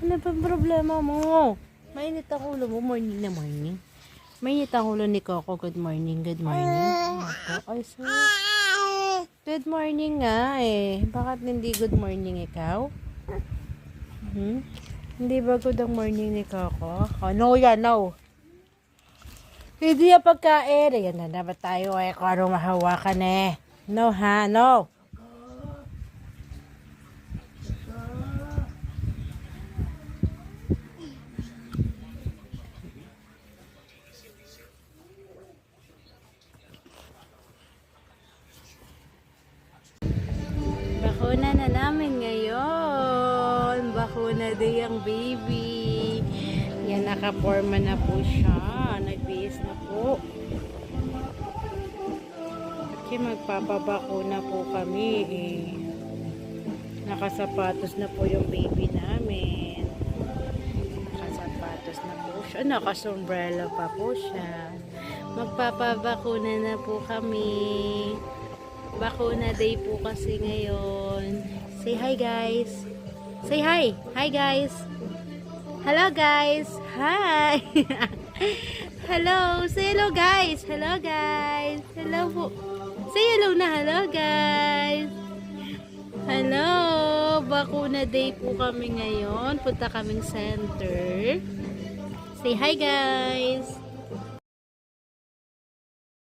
Ano ba problema mo? Mainit ang ulo mo. Morning na morning. Mainit ang ulo ni Coco. Good morning. Good morning. Ako. Ay, sir. Good morning nga eh. Bakit hindi good morning ikaw? Hindi ba good ang morning ni Coco? Oh, no yan, no. Hindi yung pagkain. Ayan na dapat tayo eh. Kung anong mahawakan eh. No ha, no. Bakuna na namin ngayon. Bakuna day ang baby. Yan, nakaporma na po siya. Nagbihis na po. Kasi magpapabakuna po kami eh. Nakasapatos na po yung baby namin. Nakasapatos na po siya. Nakasombrero pa po siya. Magpapabakuna na po kami. Bakuna day po kasi ngayon. Say hi guys. Say hi. Hi guys. Hello guys. Hi. Hello. Say hello guys. Hello guys. Hello po. Say hello na. Hello guys. Hello. Bakuna day po kami ngayon. Punta kaming center. Say hi guys.